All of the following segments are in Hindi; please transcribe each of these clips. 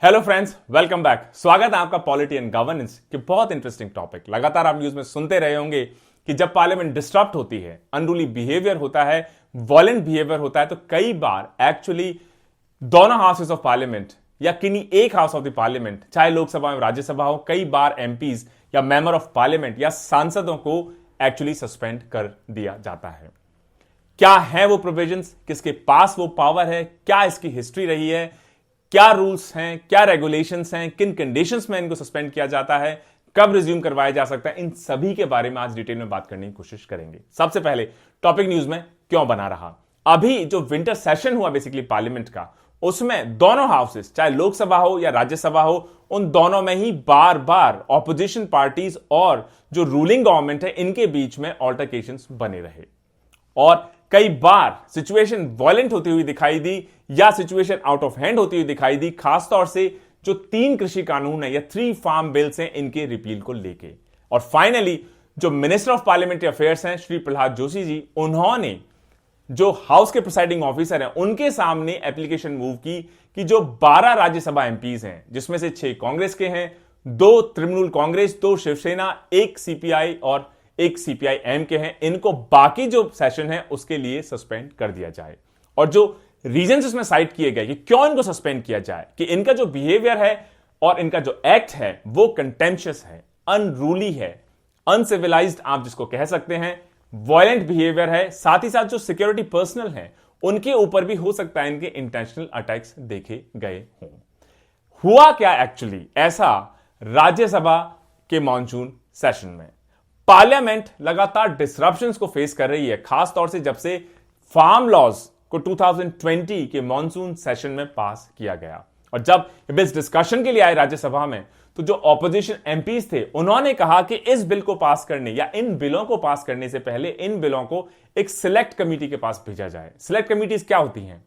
Hello friends, welcome back. स्वागत है आपका पॉलिटी एंड गवर्नेंस के बहुत इंटरेस्टिंग टॉपिक। लगातार आप न्यूज में सुनते रहे होंगे कि जब पार्लियामेंट डिस्टर्ब होती है, अनरूली बिहेवियर होता है, वायलेंट बिहेवियर होता है, तो कई बार एक्चुअली दोनों हाउसेस ऑफ पार्लियामेंट या किन्हीं एक हाउस ऑफ द पार्लियामेंट, चाहे लोकसभा या राज्यसभा हो, कई बार एमपीज या मेंबर ऑफ पार्लियामेंट या सांसदों को एक्चुअली सस्पेंड कर दिया जाता है। क्या है वो प्रोविजंस, किसके पास वो पावर है, क्या इसकी हिस्ट्री रही है, क्या रूल्स हैं, क्या रेगुलेशंस हैं, किन कंडीशंस में इनको सस्पेंड किया जाता है, कब रिज्यूम करवाया जा सकता है, इन सभी के बारे में आज डिटेल में बात करने की कोशिश करेंगे। सबसे पहले टॉपिक न्यूज में क्यों बना रहा। अभी जो विंटर सेशन हुआ बेसिकली पार्लियामेंट का, उसमें दोनों हाउसेस, चाहे लोकसभा हो या राज्यसभा हो, उन दोनों में ही बार बार ऑपोजिशन पार्टीज और जो रूलिंग गवर्नमेंट है इनके बीच में ऑल्टरकेशंस बने रहे और कई बार सिचुएशन वायलेंट होती हुई दिखाई दी या सिचुएशन आउट ऑफ हैंड होती हुई दिखाई दी, खासतौर से जो 3 कृषि कानून है या 3 फार्म बिल्स हैं इनके रिपील को लेके। और फाइनली जो मिनिस्टर ऑफ पार्लियामेंट्री अफेयर्स हैं श्री प्रहलाद जोशी जी, उन्होंने जो हाउस के प्रिसाइडिंग ऑफिसर हैं उनके सामने एप्लीकेशन मूव की कि जो 12 राज्यसभा एमपीज हैं, जिसमें से 6 कांग्रेस के हैं, 2 तृणमूल कांग्रेस, 2 शिवसेना, 1 सीपीआई और 1 सीपीआई-एम के हैं, इनको बाकी जो सेशन है उसके लिए सस्पेंड कर दिया जाए। और जो रीजंस इसमें साइट किए गए कि क्यों इनको सस्पेंड किया जाए, कि इनका जो बिहेवियर है और इनका जो एक्ट है वो कंटेंशियस है, अनरूली है, अनसिविलाइज्ड आप जिसको कह सकते हैं, वायलेंट बिहेवियर है, साथ ही साथ जो सिक्योरिटी पर्सनल है उनके ऊपर भी हो सकता है इनके इंटेंशनल अटैक्स देखे गए हों। हुआ क्या एक्चुअली ऐसा राज्यसभा के मॉनसून सेशन में। पार्लियामेंट लगातार डिसरप्शंस को फेस कर रही है, खासतौर से जब से फार्म लॉज को 2020 के मॉनसून सेशन में पास किया गया। और जब बिल्स डिस्कशन के लिए आए राज्यसभा में, तो जो ऑपोजिशन एमपीज थे उन्होंने कहा कि इस बिल को पास करने या इन बिलों को पास करने से पहले इन बिलों को एक सिलेक्ट कमिटी के पास भेजा जाए। सिलेक्ट कमिटीज क्या होती हैं?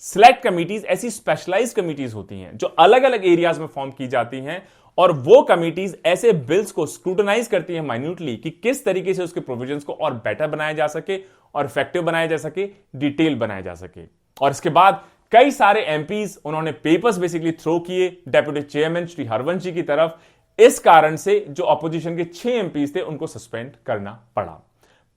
सिलेक्ट कमिटीज ऐसी स्पेशलाइज कमिटीज होती हैं जो अलग अलग एरियाज में फॉर्म की जाती हैं और वो कमिटीज ऐसे बिल्स को स्क्रूटनाइज करती हैं माइन्यूटली कि किस तरीके से उसके प्रोविजंस को और बेटर बनाया जा सके और इफेक्टिव बनाया जा सके, डिटेल बनाया जा सके। और इसके बाद कई सारे एमपीज उन्होंने पेपर्स बेसिकली थ्रो किए डेप्यूटी चेयरमैन श्री हरवंश जी की तरफ। इस कारण से जो ऑपोजिशन के 6 एमपीज थे उनको सस्पेंड करना पड़ा।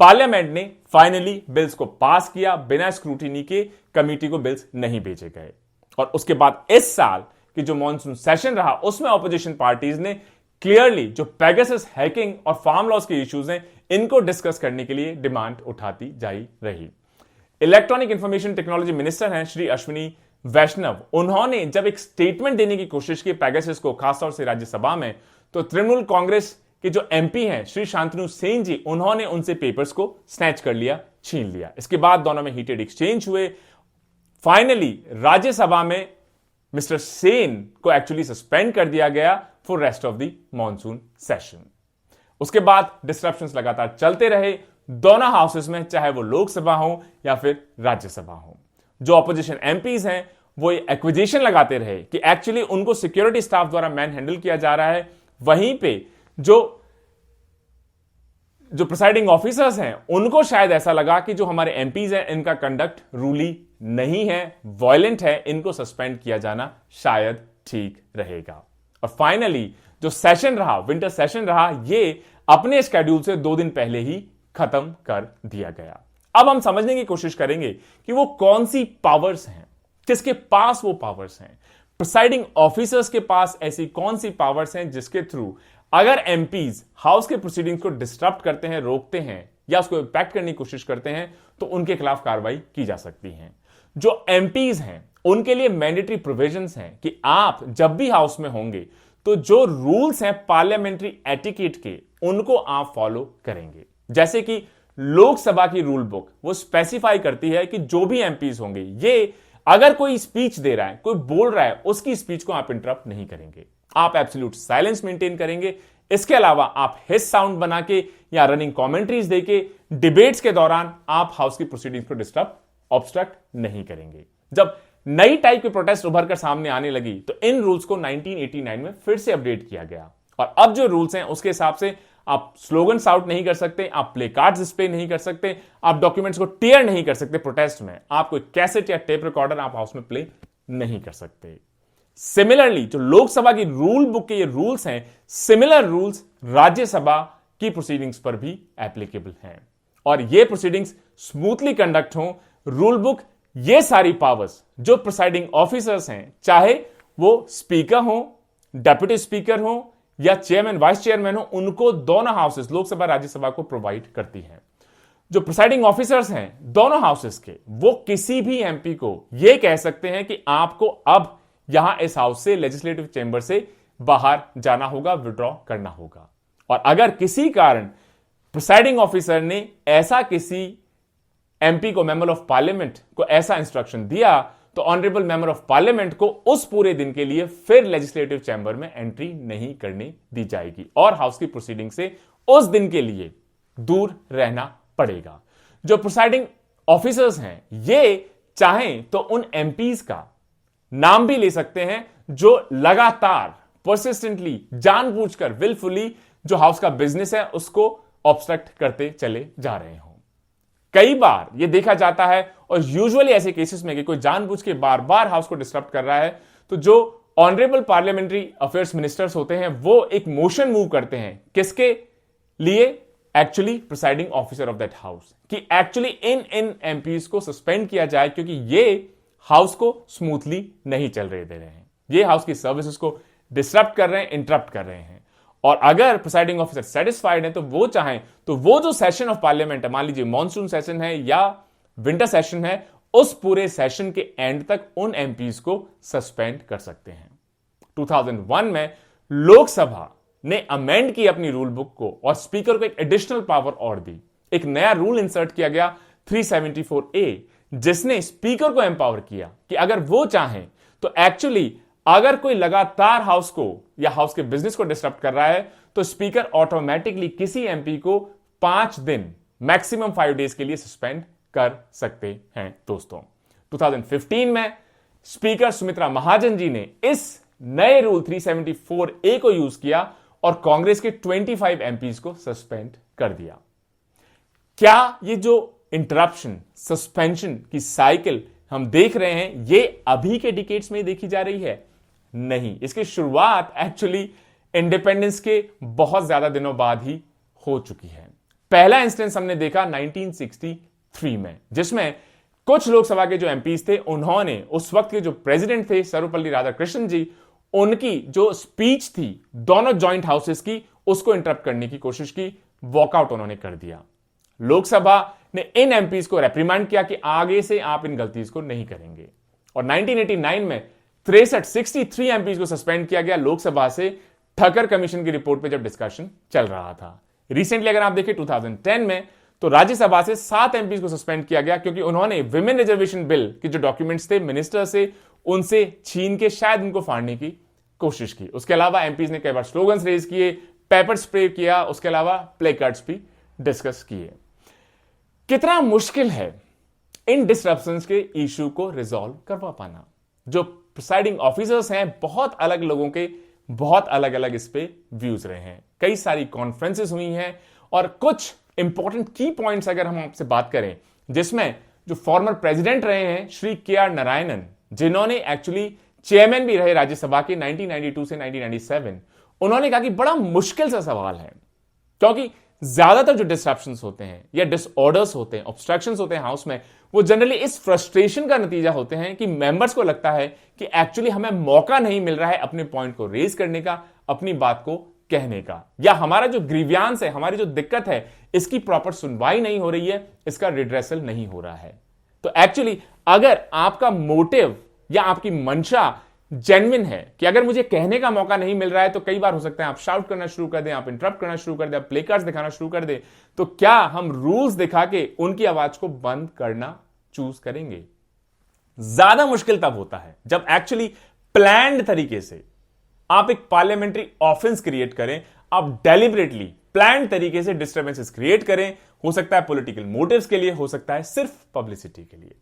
पार्लियामेंट ने फाइनली बिल्स को पास किया, बिना स्क्रूटिनी के कमिटी को बिल्स नहीं भेजे गए। और उसके बाद इस साल कि जो मॉनसून सेशन रहा उसमें ऑपोजिशन पार्टीज ने क्लियरली जो पेगासस हैकिंग और फार्म लॉज के इश्यूज हैं इनको डिस्कस करने के लिए डिमांड उठाती जाई रही। इलेक्ट्रॉनिक इंफॉर्मेशन टेक्नोलॉजी मिनिस्टर हैं श्री अश्विनी वैष्णव, उन्होंने जब एक स्टेटमेंट देने की कोशिश की पेगासस को, खासतौर से राज्यसभा में, तो तृणमूल कांग्रेस के जो एमपी हैं श्री शांतनु सेन जी, उन्होंने उनसे पेपर्स को स्नैच कर लिया, छीन लिया। इसके बाद दोनों में हीटेड एक्सचेंज हुए। फाइनली राज्यसभा में मिस्टर सेन को एक्चुअली सस्पेंड कर दिया गया for rest of the monsoon session. उसके बाद डिस्ट्रप्शंस लगातार चलते रहे दोनों हाउसेस में, चाहे वो लोकसभा हो या फिर राज्यसभा हो। जो ऑपोजिशन एमपीज हैं वो ये एक्विजिशन लगाते रहे कि एक्चुअली उनको सिक्योरिटी स्टाफ द्वारा मैन हैंडल किया जा रहा है। वहीं पे जो प्रिसाइडिंग ऑफिसर्स हैं उनको शायद ऐसा लगा कि जो हमारे एमपीज हैं इनका कंडक्ट रूली नहीं है, वायलेंट है, इनको सस्पेंड किया जाना शायद ठीक रहेगा। और फाइनली जो सेशन रहा, विंटर सेशन रहा, ये अपने स्केड्यूल से 2 दिन पहले ही खत्म कर दिया गया। अब हम समझने की कोशिश करेंगे कि वो कौन सी पावर्स हैं, किसके पास वो पावर्स हैं। प्रिसाइडिंग ऑफिसर्स के पास ऐसी कौन सी पावर्स हैं जिसके थ्रू अगर एमपीज हाउस के प्रोसीडिंग्स को डिस्टर्ब करते हैं, रोकते हैं या उसको इंपैक्ट करने की कोशिश करते हैं तो उनके खिलाफ कार्रवाई की जा सकती है। जो एमपीज हैं उनके लिए मैंडेटरी प्रोविजंस हैं कि आप जब भी हाउस में होंगे तो जो रूल्स हैं पार्लियामेंट्री एटिकेट के उनको आप फॉलो करेंगे। जैसे कि लोकसभा की रूल बुक वो स्पेसिफाई करती है कि जो भी एमपीज होंगे, ये अगर कोई स्पीच दे रहा है, कोई बोल रहा है, उसकी स्पीच को आप इंटरप्ट नहीं करेंगे, आप एब्सोल्यूट साइलेंस मेंटेन करेंगे। इसके अलावा आप हिस साउंड बना के या रनिंग कमेंट्रीज देके डिबेट्स के दौरान आप हाउस की प्रोसीडिंग्स को डिस्टर्ब, ऑब्स्ट्रक्ट नहीं करेंगे। जब नई टाइप की प्रोटेस्ट उभर कर सामने आने लगी तो इन रूल्स को 1989 में फिर से अपडेट किया गया और अब जो रूल्स हैं उसके हिसाब से आप स्लोगन आउट नहीं कर सकते, आप प्ले कार्ड्स डिस्प्ले नहीं कर सकते, आप डॉक्यूमेंट्स को टेयर नहीं कर सकते प्रोटेस्ट में, आप कोई कैसेट या टेप रिकॉर्डर आप हाउस में प्ले नहीं कर सकते। सिमिलरली जो लोकसभा की रूल बुक के ये रूल्स हैं, सिमिलर रूल्स राज्यसभा की प्रोसीडिंग्स पर भी एप्लीकेबल हैं और ये प्रोसीडिंग्स स्मूथली कंडक्ट हो। रूल बुक ये सारी पावर्स जो प्रिसाइडिंग ऑफिसर्स हैं, चाहे वो स्पीकर हो, डेप्यूटी स्पीकर हो या चेयरमैन वाइस चेयरमैन हो, उनको दोनों हाउसेस लोकसभा राज्यसभा को प्रोवाइड करती हैं। जो प्रिसाइडिंग ऑफिसर्स हैं दोनों हाउसेस के, वो किसी भी एमपी को यह कह सकते हैं कि आपको अब यहां इस हाउस से, लेजिस्लेटिव चेंबर से बाहर जाना होगा, विड्रॉ करना होगा। और अगर किसी कारण प्रिसाइडिंग ऑफिसर ने ऐसा किसी एमपी को, मेंबर ऑफ पार्लियामेंट को ऐसा इंस्ट्रक्शन दिया, तो ऑनरेबल मेंबर ऑफ पार्लियामेंट को उस पूरे दिन के लिए फिर लेजिस्लेटिव चैंबर में एंट्री नहीं करने दी जाएगी और हाउस की प्रोसीडिंग से उस दिन के लिए दूर रहना पड़ेगा। जो प्रिसाइडिंग ऑफिसर्स हैं ये चाहें तो उन एमपीज का नाम भी ले सकते हैं जो लगातार परसिस्टेंटली, जानबूझकर, विलफुली जो हाउस का बिजनेस है उसको ऑब्स्ट्रक्ट करते चले जा रहे हो। कई बार यह देखा जाता है और यूजुअली ऐसे केसेस में कि कोई जानबूझ के बार बार हाउस को डिस्टर्ब कर रहा है, तो जो ऑनरेबल पार्लियामेंट्री अफेयर्स मिनिस्टर्स होते हैं वो एक मोशन मूव करते हैं। किसके लिए? Actually presiding officer of that house, कि एक्चुअली इन एमपीज को सस्पेंड किया जाए क्योंकि ये हाउस को स्मूथली नहीं चल रहे दे रहे हैं, ये हाउस की सर्विसेज को डिस्टर्ब कर रहे हैं, इंटरप्ट कर रहे हैं। और अगर प्रिसाइडिंग ऑफिसर सेटिस्फाइड है तो वो चाहें तो वो जो सेशन ऑफ पार्लियामेंट है, मान लीजिए मॉनसून सेशन है या विंटर सेशन है, उस पूरे सेशन के एंड तक उन एमपीज को सस्पेंड कर सकते हैं। 2001 में लोकसभा ने अमेंड की अपनी रूल बुक को और स्पीकर को एक एडिशनल पावर और दी। एक नया रूल इंसर्ट किया गया 374A, जिसने स्पीकर को एम्पावर किया कि अगर वो चाहें तो एक्चुअली अगर कोई लगातार हाउस को या हाउस के बिजनेस को डिस्टर्ब कर रहा है तो स्पीकर ऑटोमेटिकली किसी एमपी को 5 दिन, मैक्सिमम 5 डेज के लिए सस्पेंड कर सकते हैं। दोस्तों 2015 में स्पीकर सुमित्रा महाजन जी ने इस नए रूल 374A को यूज किया और कांग्रेस के 25 एमपीज को सस्पेंड कर दिया। क्या ये जो इंटरप्शन, सस्पेंशन की साइकिल हम देख रहे हैं ये अभी के डिकेड्स में देखी जा रही है? नहीं, इसकी शुरुआत एक्चुअली इंडिपेंडेंस के बहुत ज्यादा दिनों बाद ही हो चुकी है। पहला इंस्टेंस हमने देखा 1963 में, जिसमें कुछ लोकसभा के जो एमपीज थे उन्होंने उस वक्त के जो प्रेसिडेंट थे सर्वपल्ली राधाकृष्णन जी, उनकी जो स्पीच थी दोनों जॉइंट हाउसेस की, उसको इंटरप्ट करने की कोशिश की, वॉकआउट उन्होंने कर दिया। लोकसभा ने इन एमपीज को रेप्रिमांड किया कि आगे से आप इन गलतीज को नहीं करेंगे और 1989 में 63 एमपीज को सस्पेंड किया गया लोकसभा से, ठक्कर कमीशन की रिपोर्ट पे जब डिस्कशन चल रहा था। रिसेंटली अगर आप देखें 2010 में तो राज्यसभा से 7 एमपीज को सस्पेंड किया गया क्योंकि उन्होंने विमेन रिजर्वेशन बिल के जो डॉक्यूमेंट्स थे मिनिस्टर से, उनसे छीन के शायद उनको फाड़ने की कोशिश की। उसके अलावा एमपीज ने कई बार स्लोगन्स रेज किए, पेपर स्प्रे किया, उसके अलावा प्ले कार्ड्स भी डिस्कस किए। कितना मुश्किल है इन डिस्ट्रप्शंस के इशू को रिजॉल्व करवा पाना। जो प्रिसाइडिंग ऑफिसर्स हैं बहुत अलग लोगों के बहुत अलग अलग इस पे व्यूज रहे हैं, कई सारी कॉन्फ्रेंसेस हुई हैं और कुछ इंपॉर्टेंट की पॉइंट्स अगर हम आपसे बात करें, जिसमें जो फॉर्मर प्रेसिडेंट रहे हैं श्री के.आर. नारायणन, जिन्होंने एक्चुअली चेयरमैन भी रहे राज्यसभा के 1992 से 1997, उन्होंने कहा कि बड़ा मुश्किल सा सवाल है क्योंकि ज्यादातर जो डिस्ट्रप्शंस होते हैं या डिसऑर्डर्स होते हैं, ऑब्स्ट्रक्शंस होते हैं हाउस में, वो जनरली इस फ्रस्ट्रेशन का नतीजा होते हैं कि मेंबर्स को लगता है कि एक्चुअली हमें मौका नहीं मिल रहा है अपने पॉइंट को रेज करने का, अपनी बात को कहने का, या हमारा जो ग्रीवियांस है, हमारी जो दिक्कत है, इसकी प्रॉपर सुनवाई नहीं हो रही है, इसका रिड्रेसल नहीं हो रहा है। तो एक्चुअली अगर आपका मोटिव या आपकी मंशा जेन्युइन है कि अगर मुझे कहने का मौका नहीं मिल रहा है, तो कई बार हो सकता है आप शाउट करना शुरू कर दें, आप इंटरप्ट करना शुरू कर दें, आप प्ले कार्ड्स दिखाना शुरू कर दें, तो क्या हम रूल्स दिखा के उनकी आवाज को बंद करना चूज करेंगे? ज्यादा मुश्किल तब होता है जब एक्चुअली प्लान्ड तरीके से आप एक पार्लियामेंट्री ऑफेंस क्रिएट करें, आप डेलिबरेटली प्लान्ड तरीके से डिस्टर्बेंसेस क्रिएट करें। हो सकता है पॉलिटिकल मोटिव्स के लिए, हो सकता है सिर्फ पब्लिसिटी के लिए।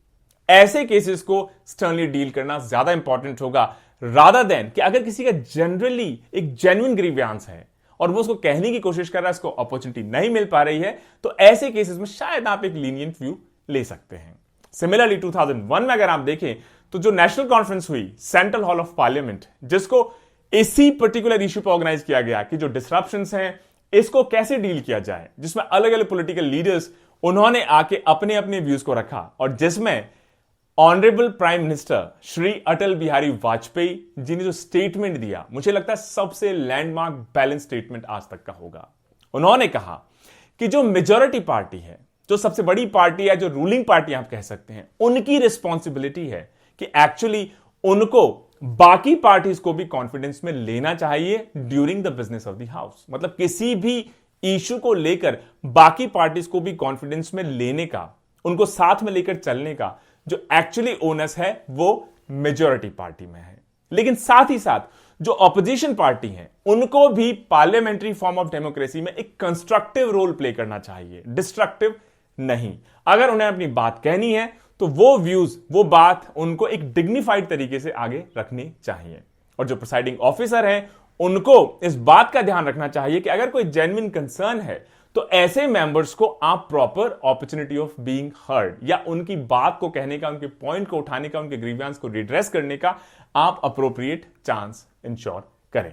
ऐसे केसेस को स्टर्नली डील करना ज्यादा इंपॉर्टेंट होगा रादर देन कि अगर किसी का जनरली एक जेन्युइन ग्रीवियांस है और वो उसको कहने की कोशिश कर रहा है, उसको अपॉर्चुनिटी नहीं मिल पा रही है, तो ऐसे केसेस में शायद आप एक लीनियंट व्यू ले सकते हैं। सिमिलरली 2001 में अगर आप देखें तो जो नेशनल कॉन्फ्रेंस हुई सेंट्रल हॉल ऑफ पार्लियामेंट, जिसको इसी पर्टिकुलर इश्यू पर ऑर्गेनाइज किया गया कि जो डिस्ट्रप्शंस हैं इसको कैसे डील किया जाए, जिसमें अलग अलग पॉलिटिकल लीडर्स उन्होंने आके अपने अपने व्यूज को रखा और जिसमें honourable prime minister Shri Atal Bihari Vajpayee ji ने जो स्टेटमेंट दिया, मुझे लगता है सबसे लैंडमार्क बैलेंस स्टेटमेंट आज तक का होगा। उन्होंने कहा कि जो मेजॉरिटी पार्टी है, जो सबसे बड़ी पार्टी है, जो रूलिंग पार्टी आप कह सकते हैं, उनकी रिस्पॉन्सिबिलिटी है कि एक्चुअली उनको बाकी पार्टीज को भी कॉन्फिडेंस में लेना चाहिए during the business of the house. मतलब किसी भी इश्यू को लेकर बाकी पार्टीज को भी कॉन्फिडेंस में लेने का, उनको साथ में लेकर चलने का जो एक्चुअली ओनस है वो मेजॉरिटी पार्टी में है। लेकिन साथ ही साथ जो ऑपोजिशन पार्टी है उनको भी पार्लियामेंट्री फॉर्म ऑफ डेमोक्रेसी में एक कंस्ट्रक्टिव रोल प्ले करना चाहिए, डिस्ट्रक्टिव नहीं। अगर उन्हें अपनी बात कहनी है तो वो व्यूज, वो बात उनको एक डिग्निफाइड तरीके से आगे रखनी चाहिए। और जो प्रिसाइडिंग ऑफिसर हैं उनको इस बात का ध्यान रखना चाहिए कि अगर कोई जेन्युइन कंसर्न है तो ऐसे मेंबर्स को आप proper opportunity of being heard, या उनकी बात को कहने का, उनके पॉइंट को उठाने का, उनके ग्रीवियंस को रिड्रेस करने का आप अप्रोप्रिएट चांस इंश्योर करें।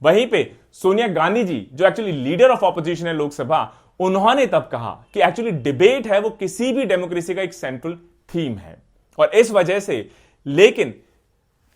वहीं पे सोनिया गांधी जी जो एक्चुअली लीडर ऑफ ऑपोजिशन है लोकसभा, उन्होंने तब कहा कि एक्चुअली डिबेट है वो किसी भी डेमोक्रेसी का एक सेंट्रल थीम है। और इस वजह से, लेकिन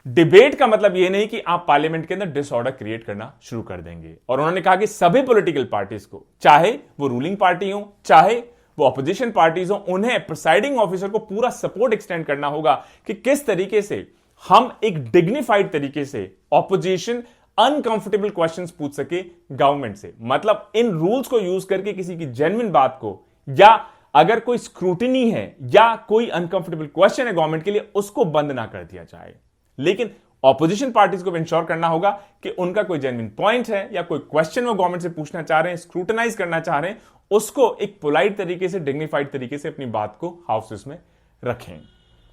डिबेट का मतलब यह नहीं कि आप पार्लियामेंट के अंदर डिसऑर्डर क्रिएट करना शुरू कर देंगे। और उन्होंने कहा कि सभी पॉलिटिकल पार्टीज को, चाहे वो रूलिंग पार्टी हो चाहे वो ऑपोजिशन पार्टीज हो, उन्हें प्रिसाइडिंग ऑफिसर को पूरा सपोर्ट एक्सटेंड करना होगा कि किस तरीके से हम एक डिग्निफाइड तरीके से ऑपोजिशन अनकंफर्टेबल क्वेश्चंस पूछ सके गवर्नमेंट से। मतलब इन रूल्स को यूज करके किसी की जेन्युइन बात को, या अगर कोई स्क्रूटिनी है या कोई अनकंफर्टेबल क्वेश्चन है गवर्नमेंट के लिए, उसको बंद ना कर दिया जाए। लेकिन ऑपोजिशन पार्टीज को भी इंश्योर करना होगा कि उनका कोई जेन्युइन पॉइंट है या कोई क्वेश्चन वो गवर्नमेंट से पूछना चाह रहे हैं, स्क्रूटनाइज करना चाह रहे हैं, उसको एक पोलाइट तरीके से, डिग्निफाइड तरीके से अपनी बात को हाउसेस में रखें।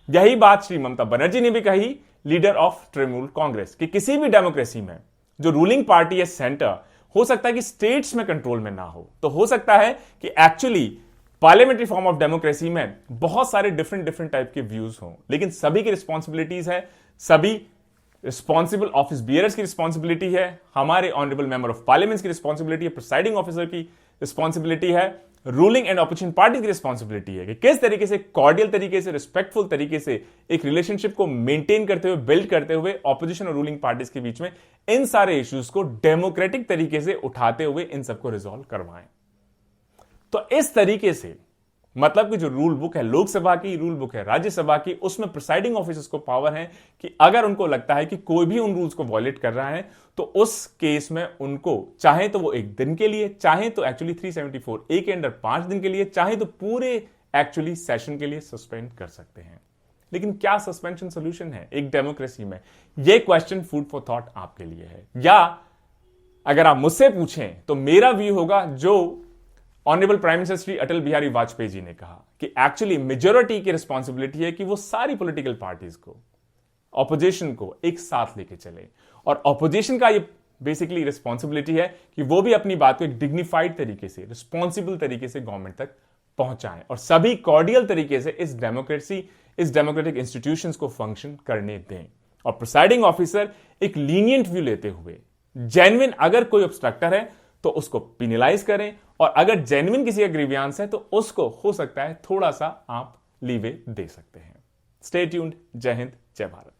यही बात श्री ममता बनर्जी ने भी कही, लीडर ऑफ तृणमूल कांग्रेस, कि किसी भी डेमोक्रेसी में जो रूलिंग पार्टी है सेंटर, हो सकता है कि स्टेट्स में कंट्रोल में ना हो, तो हो सकता है कि actually parliamentary form of democracy में बहुत सारे डिफरेंट टाइप के व्यूज हों, लेकिन सभी की रिस्पॉन्सिबिलिटीज है, सभी रिस्पॉन्सिबल ऑफिस बियरर्स की रिस्पॉन्सिबिलिटी है, हमारे ऑनरेबल मेंबर ऑफ पार्लियामेंट की रिस्पॉन्सिबिलिटी है, प्रिसाइडिंग ऑफिसर की रिस्पॉन्सिबिलिटी है, रूलिंग एंड ऑपोजिशन पार्टी की रिस्पॉन्सिबिलिटी है कि किस तरीके से कॉर्डियल तरीके से, रिस्पेक्टफुल तरीके से एक रिलेशनशिप को मेंटेन करते हुए, बिल्ड करते हुए ऑपोजिशन और रूलिंग पार्टीज के बीच में इन सारे इश्यूज को डेमोक्रेटिक तरीके से उठाते हुए इन सबको रिजॉल्व करवाएं। तो इस तरीके से मतलब कि जो रूल बुक है लोकसभा की, रूल बुक है राज्यसभा की, उसमें प्रिसाइडिंग ऑफिसर्स को पावर है कि अगर उनको लगता है कि कोई भी उन रूल्स को वॉयलेट कर रहा है तो उस केस में उनको चाहे तो वो एक दिन के लिए, चाहे तो एक्चुअली 374 ए के अंडर 5 दिन के लिए, चाहे तो पूरे एक्चुअली सेशन के लिए सस्पेंड कर सकते हैं। लेकिन क्या सस्पेंशन सोल्यूशन है एक डेमोक्रेसी में? यह क्वेश्चन फूड फॉर थॉट आपके लिए है। या अगर आप मुझसे पूछें तो मेरा व्यू होगा जो honourable prime minister Shri Atal Bihari Vajpayee ji ने कहा कि एक्चुअली मेजॉरिटी की रिस्पॉन्सिबिलिटी है कि वो सारी पॉलिटिकल पार्टीज को, ऑपोजिशन को एक साथ लेके चले, और ऑपोजिशन का ये बेसिकली रिस्पॉन्सिबिलिटी है कि वो भी अपनी बात को एक डिग्निफाइड तरीके से, रिस्पॉन्सिबल तरीके से गवर्नमेंट तक पहुंचाएं और सभी कॉर्डियल तरीके से इस डेमोक्रेटिक इंस्टीट्यूशंस को फंक्शन करने दें। और प्रिसाइडिंग ऑफिसर एक लीनियंट व्यू लेते हुए जेन्युइन अगर कोई ऑब्स्ट्रक्टर है तो उसको पिनलाइज करें, और अगर जेन्युइन किसी का ग्रीवियंस है तो उसको हो सकता है थोड़ा सा आप लीवे दे सकते हैं। Stay tuned. जय हिंद, जय भारत।